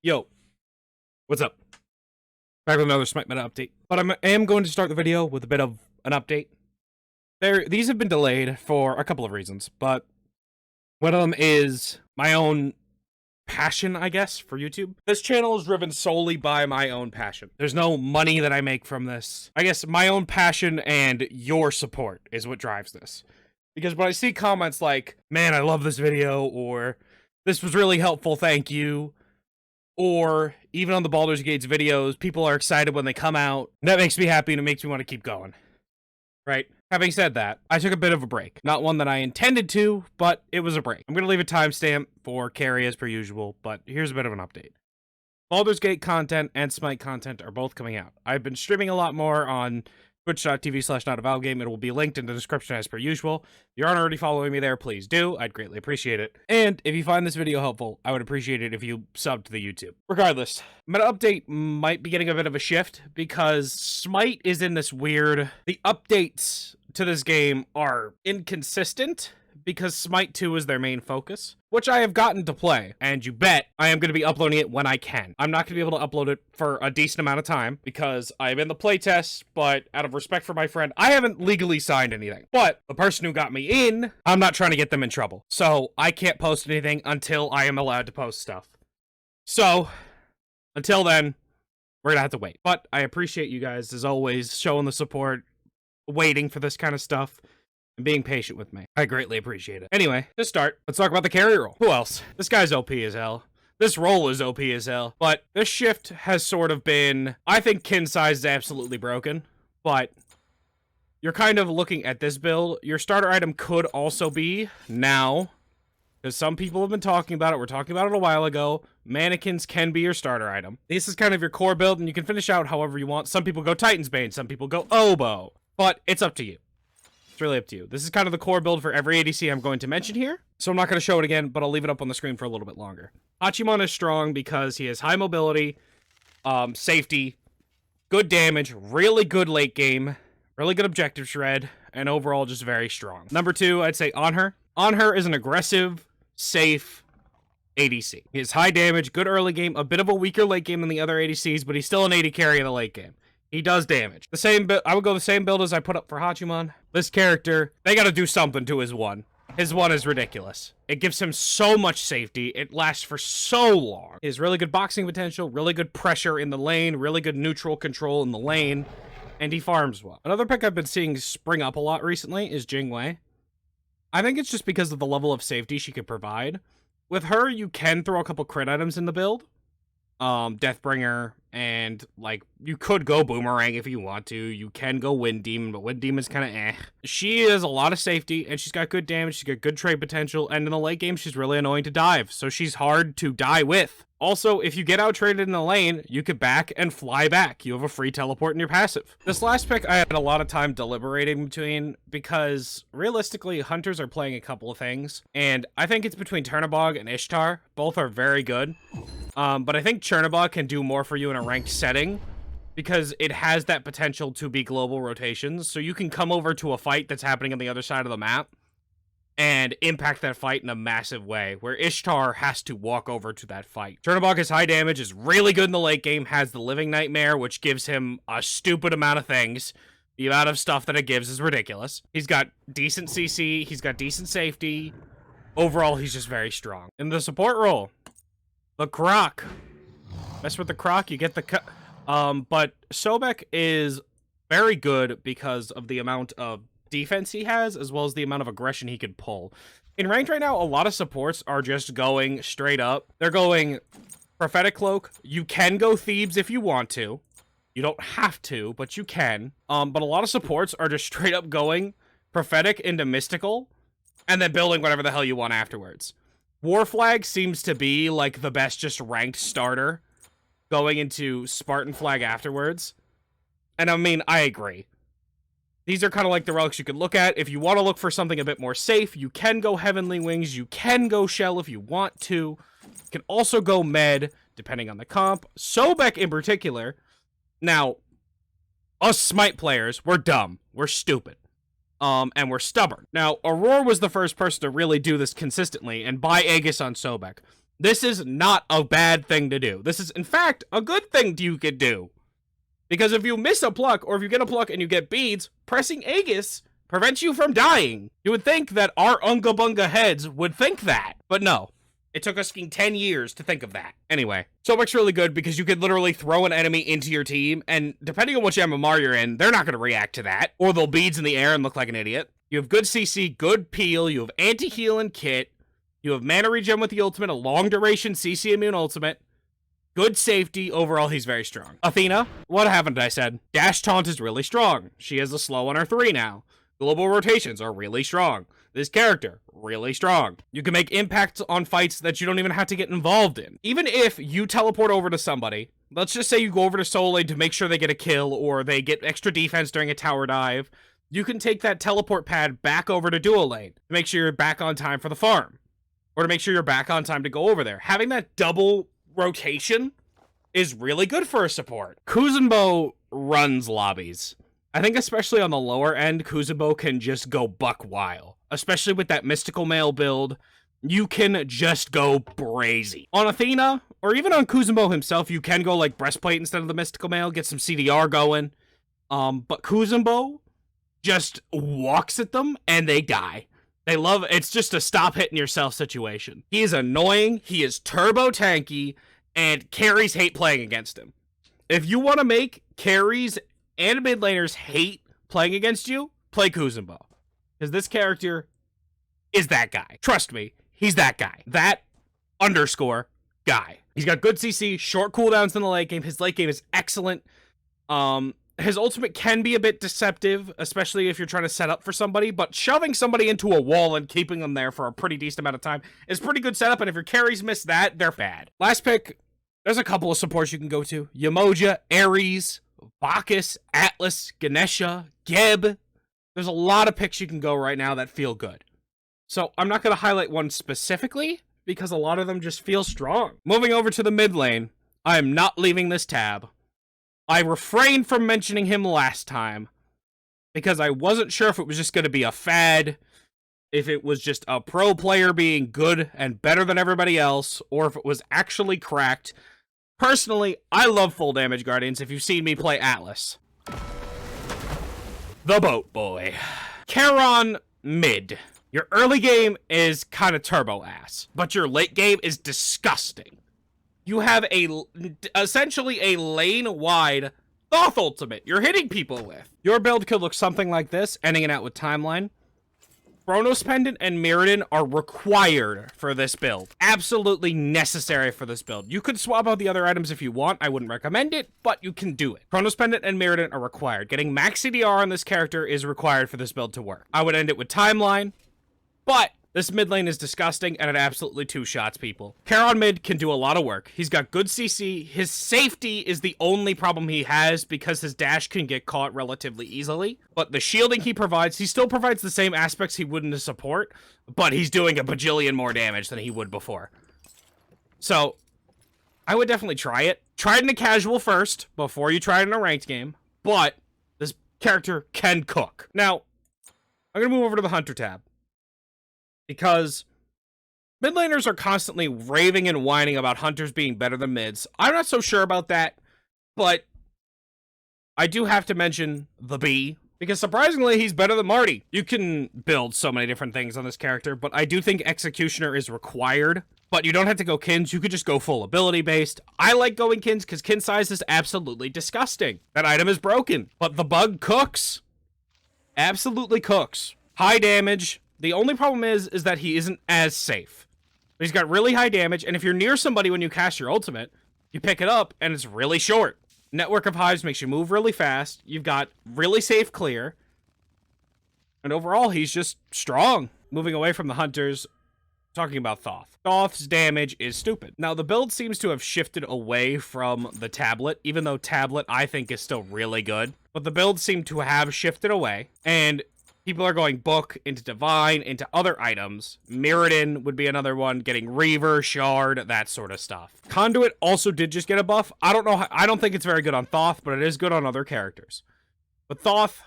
Yo, what's up? Back with another Smite meta update. But I am going to start the video with a bit of an update. These have been delayed for a couple of reasons, but one of them is my own passion, I guess, for YouTube. This channel is driven solely by my own passion. There's no money that I make from this. I guess my own passion and your support is what drives this. Because when I see comments like, man, I love this video, or this was really helpful, thank you, or even on the Baldur's Gates videos, people are excited when they come out. That makes me happy and it makes me want to keep going. Right? Having said that, I took a bit of a break. Not one that I intended to, but it was a break. I'm going to leave a timestamp for carry as per usual, but here's a bit of an update. Baldur's Gate content and Smite content are both coming out. I've been streaming a lot more on twitch.tv/NotAValveGAme. It will be linked in the description as per usual. If you aren't already following me there, please do. I'd greatly appreciate it. And if you find this video helpful, I would appreciate it if you sub to the YouTube. Regardless, meta update might be getting a bit of a shift because Smite is in this weird... The updates to this game are inconsistent because Smite 2 is their main focus, which I have gotten to play, and you bet I am going to be uploading it when I can. I'm not going to be able to upload it for a decent amount of time because I am in the playtest, but out of respect for my friend, I haven't legally signed anything. But the person who got me in, I'm not trying to get them in trouble. So I can't post anything until I am allowed to post stuff. So until then, we're going to have to wait. But I appreciate you guys, as always, showing the support, waiting for this kind of stuff, and being patient with me. I greatly appreciate it. Anyway, to start, let's talk about the carry role. Who else? This guy's OP as hell. This role is OP as hell. But this shift has sort of been... I think kin size is absolutely broken. But you're kind of looking at this build. Your starter item could also be now, because some people have been talking about it. We're talking about it a while ago. Mannequins can be your starter item. This is kind of your core build, and you can finish out however you want. Some people go Titan's Bane. Some people go Oboe. But it's up to you. It's really up to you. This is kind of the core build for every ADC I'm going to mention here. So I'm not going to show it again, but I'll leave it up on the screen for a little bit longer. Hachiman is strong because he has high mobility, safety, good damage, really good late game, really good objective shred, and overall just very strong. Number 2, I'd say Anher. Anher is an aggressive, safe ADC. He has high damage, good early game, a bit of a weaker late game than the other ADCs, but he's still an AD carry in the late game. He does damage. The same build, I would go the same build as I put up for Hachiman. This character, they gotta do something to his one. His one is ridiculous. It gives him so much safety. It lasts for so long. He has really good boxing potential, really good pressure in the lane, really good neutral control in the lane, and he farms well. Another pick I've been seeing spring up a lot recently is Jingwei. I think it's just because of the level of safety she could provide. With her, you can throw a couple crit items in the build. Deathbringer, and like you could go Boomerang if you want to. You can go Wind Demon, but Wind Demon's kind of eh. She has a lot of safety, and she's got good damage, she's got good trade potential, and in the late game she's really annoying to dive, so she's hard to die with. Also, if you get out traded in the lane, you could back and fly back. You have a free teleport in your passive. This last pick I had a lot of time deliberating between because realistically hunters are playing a couple of things, and I think it's between Turnabog and Ishtar. Both are very good. But I think Chernobog can do more for you in a ranked setting because it has that potential to be global rotations. So you can come over to a fight that's happening on the other side of the map and impact that fight in a massive way, where Ishtar has to walk over to that fight. Chernobog has high damage, is really good in the late game, has the Living Nightmare, which gives him a stupid amount of things. The amount of stuff that it gives is ridiculous. He's got decent CC, he's got decent safety. Overall, he's just very strong. In the support role, the Croc. Mess with the Croc, you get the but Sobek is very good because of the amount of defense he has, as well as the amount of aggression he could pull. In ranked right now, a lot of supports are just going straight up. They're going Prophetic Cloak. You can go Thebes if you want to. You don't have to, but you can. But a lot of supports are just straight up going Prophetic into Mystical, and then building whatever the hell you want afterwards. Warflag seems to be like the best just ranked starter going into Spartan Flag afterwards. And I mean, I agree. These are kind of like the relics you could look at. If you want to look for something a bit more safe, you can go Heavenly Wings. You can go Shell if you want to. You can also go Med, depending on the comp. Sobek in particular. Now, us Smite players, we're dumb. We're stupid. And we're stubborn. Now, Aurora was the first person to really do this consistently and buy Aegis on Sobek. This is not a bad thing to do. This is, in fact, a good thing you could do. Because if you miss a pluck, or if you get a pluck and you get beads, pressing Aegis prevents you from dying. You would think that our Unga Bunga heads would think that, but no. It took us 10 years to think of that. Anyway, Sobek's really good because you could literally throw an enemy into your team, and depending on which MMR you're in, they're not going to react to that, or they'll beads in the air and look like an idiot. You have good CC, good peel, you have anti-heal and kit, you have mana regen with the ultimate, a long-duration CC immune ultimate, good safety. Overall, he's very strong. Athena, what haven't I said? Dash taunt is really strong. She has a slow on her 3 now. Global rotations are really strong. This character, really strong. You can make impacts on fights that you don't even have to get involved in. Even if you teleport over to somebody, let's just say you go over to Soul Lane to make sure they get a kill, or they get extra defense during a tower dive, you can take that teleport pad back over to Dual Lane to make sure you're back on time for the farm, or to make sure you're back on time to go over there. Having that double rotation is really good for a support. Kuzenbo runs lobbies. I think especially on the lower end, Kuzenbo can just go buck wild. Especially with that Mystical Mail build, you can just go brazy. On Athena, or even on Kuzenbo himself, you can go like Breastplate instead of the Mystical Mail, get some CDR going. But Kuzenbo just walks at them and they die. They love it. It's just a stop hitting yourself situation. He is annoying, he is turbo tanky, and carries hate playing against him. If you want to make carries and mid laners hate playing against you, play Kuzenbo. Because this character is that guy. Trust me, he's that guy. That underscore guy. He's got good CC, short cooldowns in the late game. His late game is excellent. His ultimate can be a bit deceptive, especially if you're trying to set up for somebody, but shoving somebody into a wall and keeping them there for a pretty decent amount of time is pretty good setup, and if your carries miss that, they're bad. Last pick, there's a couple of supports you can go to. Yamoja, Ares, Bacchus, Atlas, Ganesha, Geb. There's a lot of picks you can go right now that feel good. So I'm not going to highlight one specifically, because a lot of them just feel strong. Moving over to the mid lane, I am not leaving this tab. I refrained from mentioning him last time, because I wasn't sure if it was just going to be a fad, if it was just a pro player being good and better than everybody else, or if it was actually cracked. Personally, I love full damage Guardians if you've seen me play Atlas. The Boat Boy. Charon mid. Your early game is kind of turbo ass, but your late game is disgusting. You have essentially a lane-wide Thoth ultimate you're hitting people with. Your build could look something like this, ending it out with Timeline. Chronos Pendant and Mirrodin are required for this build. Absolutely necessary for this build. You could swap out the other items if you want. I wouldn't recommend it, but you can do it. Chronos Pendant and Mirrodin are required. Getting max CDR on this character is required for this build to work. I would end it with Timeline, but this mid lane is disgusting, and it absolutely two-shots people. Charon mid can do a lot of work. He's got good CC. His safety is the only problem he has, because his dash can get caught relatively easily. But the shielding he still provides the same aspects he would in the support, but he's doing a bajillion more damage than he would before. So, I would definitely try it. Try it in a casual first, before you try it in a ranked game. But, this character can cook. Now, I'm going to move over to the Hunter tab, because mid laners are constantly raving and whining about Hunters being better than mids. I'm not so sure about that, but I do have to mention the Bee, because surprisingly, he's better than Marty. You can build so many different things on this character, but I do think Executioner is required. But you don't have to go Kins, you could just go full ability based. I like going Kins because Kin size is absolutely disgusting. That item is broken, but the bug cooks. Absolutely cooks. High damage. The only problem is that he isn't as safe. He's got really high damage, and if you're near somebody when you cast your ultimate, you pick it up, and it's really short. Network of Hives makes you move really fast. You've got really safe clear. And overall, he's just strong. Moving away from the Hunters, talking about Thoth. Thoth's damage is stupid. Now, the build seems to have shifted away from the tablet, even though tablet, I think, is still really good. But the build seemed to have shifted away, and people are going Book into Divine, into other items. Mirrodin would be another one, getting Reaver, Shard, that sort of stuff. Conduit also did just get a buff. I don't know, I don't think it's very good on Thoth, but it is good on other characters. But Thoth,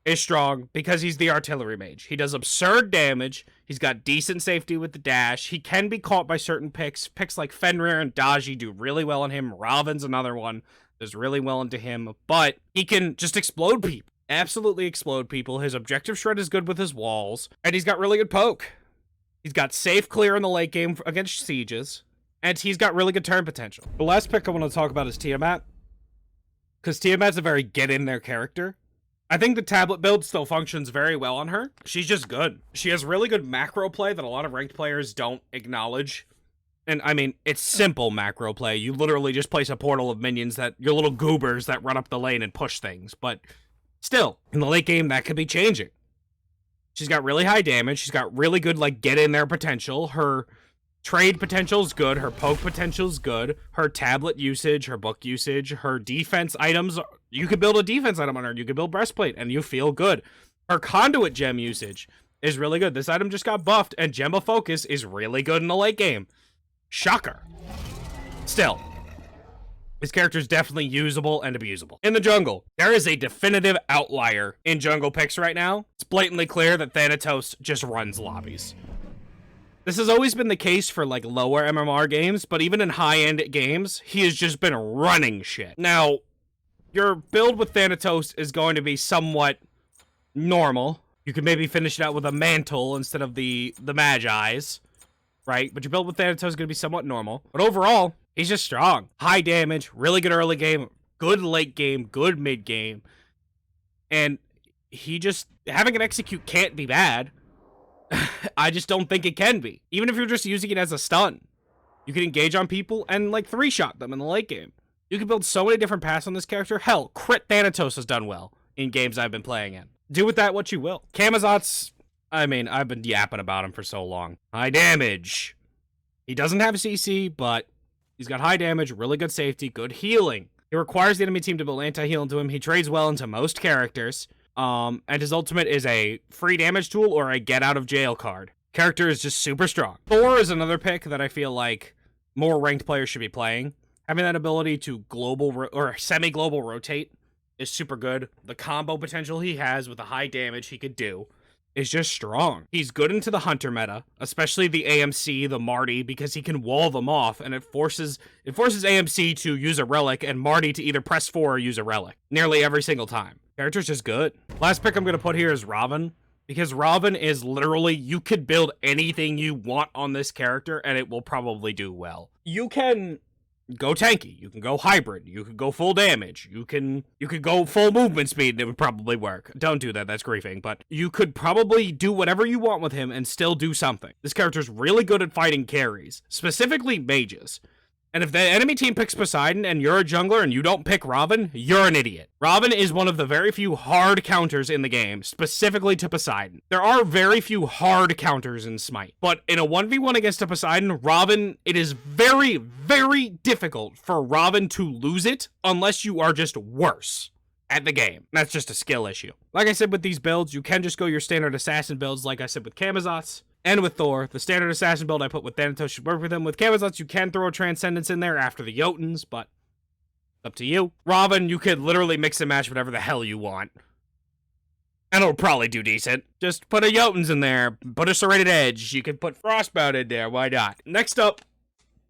is strong because he's the artillery mage. He does absurd damage. He's got decent safety with the dash. He can be caught by certain picks. Picks like Fenrir and Daji do really well on him. Raven's another one. Does really well into him. But he can just explode people. Absolutely explode people. His objective shred is good with his walls. And he's got really good poke. He's got safe clear in the late game against sieges. And he's got really good turn potential. The last pick I want to talk about is Tiamat. Because Tiamat's a very get-in-there character. I think the tablet build still functions very well on her. She's just good. She has really good macro play that a lot of ranked players don't acknowledge. And, I mean, it's simple macro play. You literally just place a portal of minions that, your little goobers that run up the lane and push things. But still, in the late game, that could be changing. She's got really high damage. She's got really good, like, get-in-there potential. Her trade potential is good. Her poke potential is good. Her tablet usage, her book usage, her defense items. You could build a defense item on her. You could build breastplate, and you feel good. Her conduit gem usage is really good. This item just got buffed, and Gem of Focus is really good in the late game. Shocker. Still, this character is definitely usable and abusable. In the jungle, there is a definitive outlier in jungle picks right now. It's blatantly clear that Thanatos just runs lobbies. This has always been the case for, like, lower MMR games, but even in high-end games, he has just been running shit. Now, your build with Thanatos is going to be somewhat normal. You could maybe finish it out with a mantle instead of the Magi's, right? But your build with Thanatos is going to be somewhat normal. But overall, he's just strong. High damage, really good early game, good late game, good mid game. And he just, having an execute can't be bad. I just don't think it can be. Even if you're just using it as a stun, you can engage on people and, like, 3-shot them in the late game. You can build so many different paths on this character. Hell, Crit Thanatos has done well in games I've been playing in. Do with that what you will. Camazotz, I mean, I've been yapping about him for so long. High damage. He doesn't have CC, but he's got high damage, really good safety, good healing. He requires the enemy team to build anti-heal into him. He trades well into most characters. And his ultimate is a free damage tool or a get out of jail card. Character is just super strong. Thor is another pick that I feel like more ranked players should be playing. Having that ability to global or semi-global rotate is super good. The combo potential he has with the high damage he could do is just strong. He's good into the hunter meta, especially the AMC, the Marty, because he can wall them off, and it forces AMC to use a relic and Marty to either press 4 or use a relic nearly every single time. Character's just good. Last pick I'm going to put here is Raven, because Raven is literally, you could build anything you want on this character and it will probably do well. You can go tanky, you can go hybrid, you could go full damage, you could go full movement speed and it would probably work. Don't do that, that's griefing, but you could probably do whatever you want with him and still do something. This character's really good at fighting carries, specifically mages. And if the enemy team picks Poseidon and you're a jungler and you don't pick Raven, you're an idiot. Raven is one of the very few hard counters in the game, specifically to Poseidon. There are very few hard counters in Smite, but in a 1v1 against a Poseidon, Raven, it is very, very difficult for Raven to lose it unless you are just worse at the game. That's just a skill issue. Like I said with these builds, you can just go your standard assassin builds like I said with Camazotz. And with Thor, the standard assassin build I put with Thanatos should work with him. With Camazotz, you can throw a Transcendence in there after the Jotuns, but up to you. Raven, you could literally mix and match whatever the hell you want. And it'll probably do decent. Just put a Jotuns in there, put a Serrated Edge, you could put Frostbound in there, why not? Next up,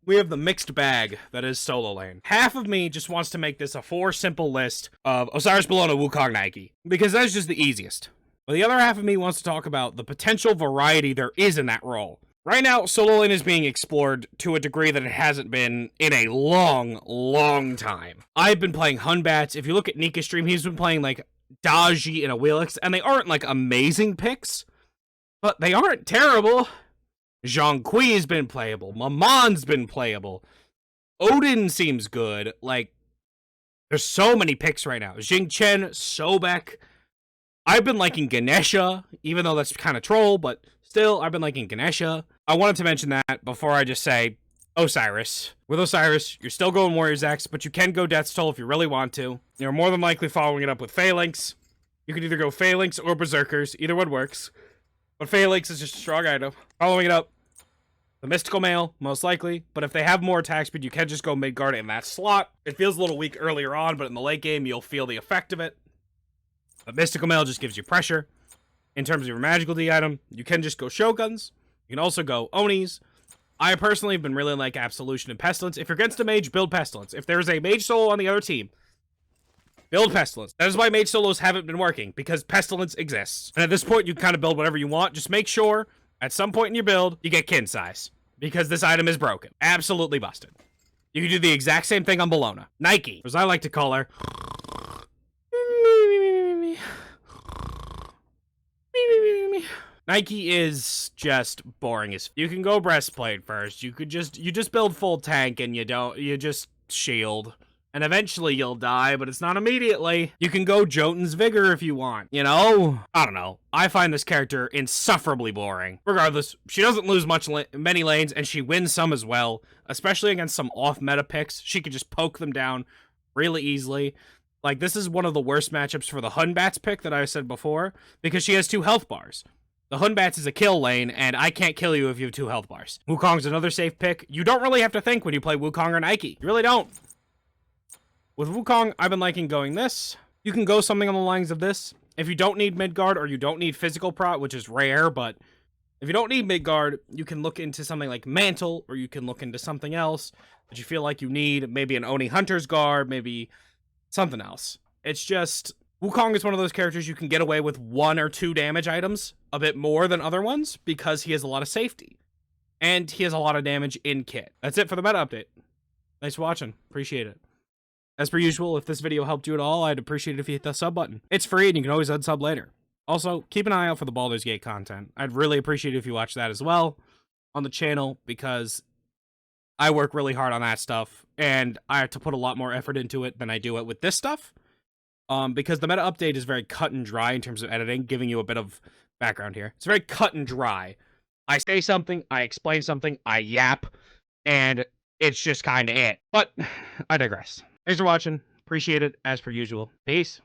we have the mixed bag that is solo lane. Half of me just wants to make this a 4 simple list of Osiris Bellona, Wukong, Nike, because that's just the easiest. But the other half of me wants to talk about the potential variety there is in that role. Right now, solo lane is being explored to a degree that it hasn't been in a long, long time. I've been playing Hunbats. If you look at Nika's stream, he's been playing like Daji and Awilix, and they aren't like amazing picks, but they aren't terrible. Zhong Kui has been playable. Mamon's been playable. Odin seems good. Like, there's so many picks right now. Jing Chen, Sobek. I've been liking Ganesha, even though that's kind of troll, but still, I've been liking Ganesha. I wanted to mention that before I just say Osiris. With Osiris, you're still going Warriors X, but you can go Death's Toll if you really want to. You're more than likely following it up with Phalanx. You can either go Phalanx or Berserkers. Either one works. But Phalanx is just a strong item. Following it up, the Mystical Mail, most likely. But if they have more attack speed, you can just go Midgard in that slot. It feels a little weak earlier on, but in the late game, you'll feel the effect of it. But Mystical Mail just gives you pressure. In terms of your magical D item, you can just go Shoguns. You can also go Onis. I personally have been really like Absolution and Pestilence. If you're against a mage, build Pestilence. If there's a mage solo on the other team, build Pestilence. That is why mage solos haven't been working, because Pestilence exists. And at this point, you can kind of build whatever you want. Just make sure, at some point in your build, you get kin size. Because this item is broken. Absolutely busted. You can do the exact same thing on Bologna. Nike, as I like to call her. Nike is just boring as you can go breastplate first. You just build full tank and you just shield. And eventually you'll die, but it's not immediately. You can go Jotun's Vigor if you want. You know? I don't know. I find this character insufferably boring. Regardless, she doesn't lose many lanes, and she wins some as well. Especially against some off-meta picks. She can just poke them down really easily. Like, this is one of the worst matchups for the Hunbats pick that I said before, because she has 2 health bars. The Hunbats is a kill lane, and I can't kill you if you have 2 health bars. Wukong's another safe pick. You don't really have to think when you play Wukong or Nike. You really don't. With Wukong, I've been liking going this. You can go something on the lines of this. If you don't need Midgard, or you don't need physical prot, which is rare, but if you don't need Midgard, you can look into something like Mantle, or you can look into something else that you feel like you need. Maybe an Oni Hunter's Guard, maybe something else. It's just, Wukong is one of those characters you can get away with 1 or 2 damage items a bit more than other ones because he has a lot of safety. And he has a lot of damage in kit. That's it for the meta update. Thanks for watching. Appreciate it. As per usual, if this video helped you at all, I'd appreciate it if you hit the sub button. It's free and you can always unsub later. Also, keep an eye out for the Baldur's Gate content. I'd really appreciate it if you watch that as well on the channel because I work really hard on that stuff, and I have to put a lot more effort into it than I do it with this stuff. Because the meta update is very cut and dry in terms of editing, giving you a bit of background here. It's very cut and dry. I say something, I explain something, I yap, and it's just kind of it. But I digress. Thanks for watching. Appreciate it, as per usual. Peace.